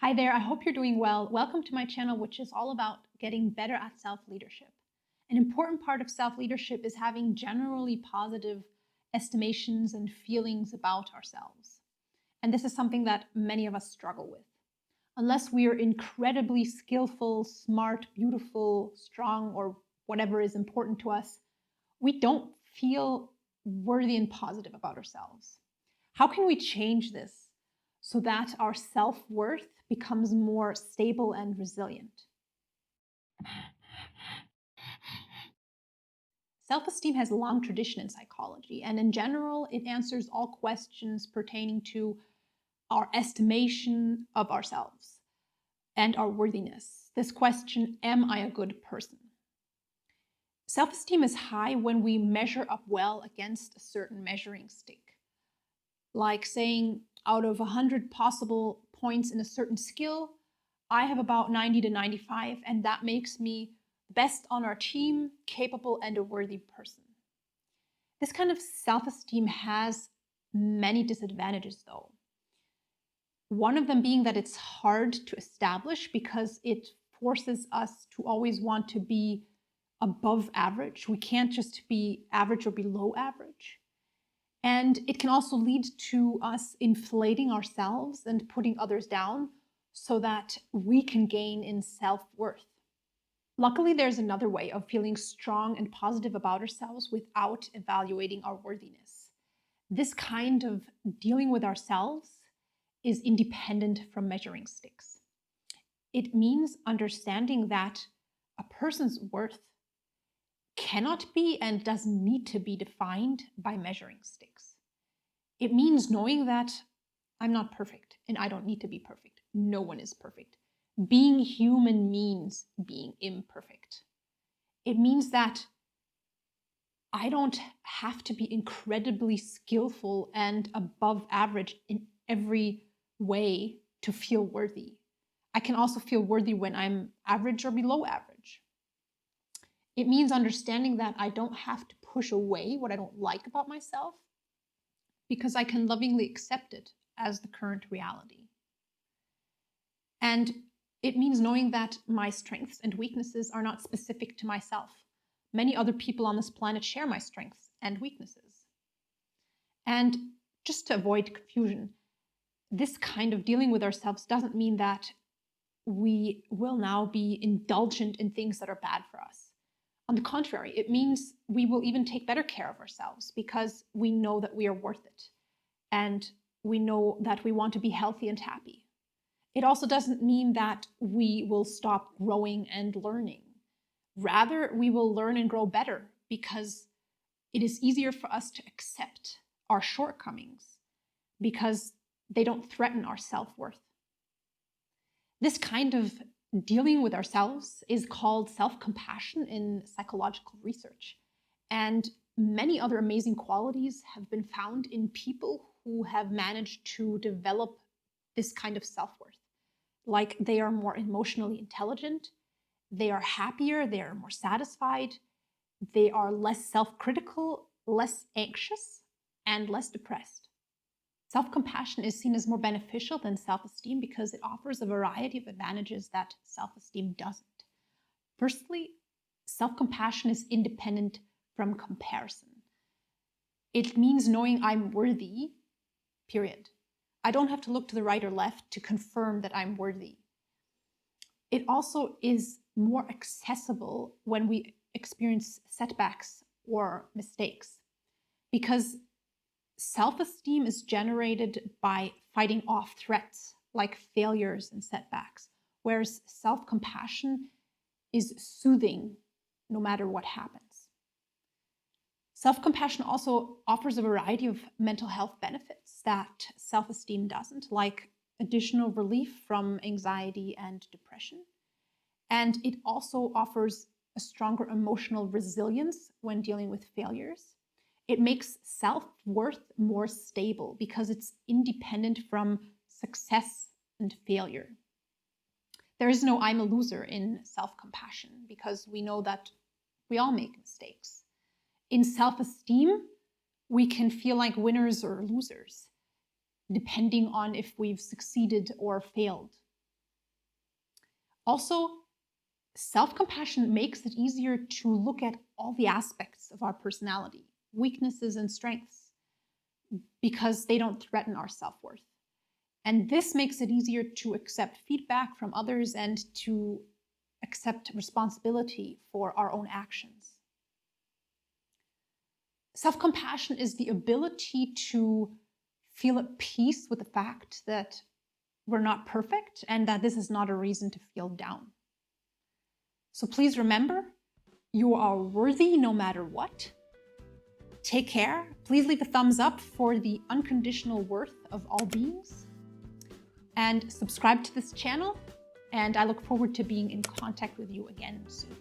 Hi there, I hope you're doing well. Welcome to my channel, which is all about getting better at self-leadership. An important part of self-leadership is having generally positive estimations and feelings about ourselves. And this is something that many of us struggle with. Unless we are incredibly skillful, smart, beautiful, strong, or whatever is important to us, we don't feel worthy and positive about ourselves. How can we change this so that our self-worth becomes more stable and resilient? Self-esteem has a long tradition in psychology, and in general, it answers all questions pertaining to our estimation of ourselves and our worthiness. This question, am I a good person? Self-esteem is high when we measure up well against a certain measuring stick. Like saying, out of 100 possible points in a certain skill, I have about 90 to 95, and that makes me best on our team, capable, and a worthy person. This kind of self-esteem has many disadvantages, though. One of them being that it's hard to establish because it forces us to always want to be above average. We can't just be average or below average. And it can also lead to us inflating ourselves and putting others down so that we can gain in self-worth. Luckily, there's another way of feeling strong and positive about ourselves without evaluating our worthiness. This kind of dealing with ourselves is independent from measuring sticks. It means understanding that a person's worth cannot be and doesn't need to be defined by measuring sticks. It means knowing that I'm not perfect and I don't need to be perfect. No one is perfect. Being human means being imperfect. It means that I don't have to be incredibly skillful and above average in every way to feel worthy. I can also feel worthy when I'm average or below average. It means understanding that I don't have to push away what I don't like about myself because I can lovingly accept it as the current reality. And it means knowing that my strengths and weaknesses are not specific to myself. Many other people on this planet share my strengths and weaknesses. And just to avoid confusion, this kind of dealing with ourselves doesn't mean that we will now be indulgent in things that are bad for us. On the contrary, it means we will even take better care of ourselves because we know that we are worth it. And we know that we want to be healthy and happy. It also doesn't mean that we will stop growing and learning. Rather, we will learn and grow better because it is easier for us to accept our shortcomings because they don't threaten our self-worth. This kind of dealing with ourselves is called self-compassion in psychological research. And many other amazing qualities have been found in people who have managed to develop this kind of self-worth. Like they are more emotionally intelligent, they are happier, they are more satisfied, they are less self-critical, less anxious, and less depressed. Self-compassion is seen as more beneficial than self-esteem because it offers a variety of advantages that self-esteem doesn't. Firstly, self-compassion is independent from comparison. It means knowing I'm worthy, period. I don't have to look to the right or left to confirm that I'm worthy. It also is more accessible when we experience setbacks or mistakes because self-esteem is generated by fighting off threats like failures and setbacks, whereas self-compassion is soothing no matter what happens. Self-compassion also offers a variety of mental health benefits that self-esteem doesn't, like additional relief from anxiety and depression. And it also offers a stronger emotional resilience when dealing with failures. It makes self-worth more stable because it's independent from success and failure. There is no I'm a loser in self-compassion because we know that we all make mistakes. In self-esteem, we can feel like winners or losers, depending on if we've succeeded or failed. Also, self-compassion makes it easier to look at all the aspects of our personality, weaknesses and strengths, because they don't threaten our self-worth. And this makes it easier to accept feedback from others and to accept responsibility for our own actions. Self-compassion is the ability to feel at peace with the fact that we're not perfect and that this is not a reason to feel down. So please remember, you are worthy no matter what. Take care. Please leave a thumbs up for the unconditional worth of all beings. And subscribe to this channel. And I look forward to being in contact with you again soon.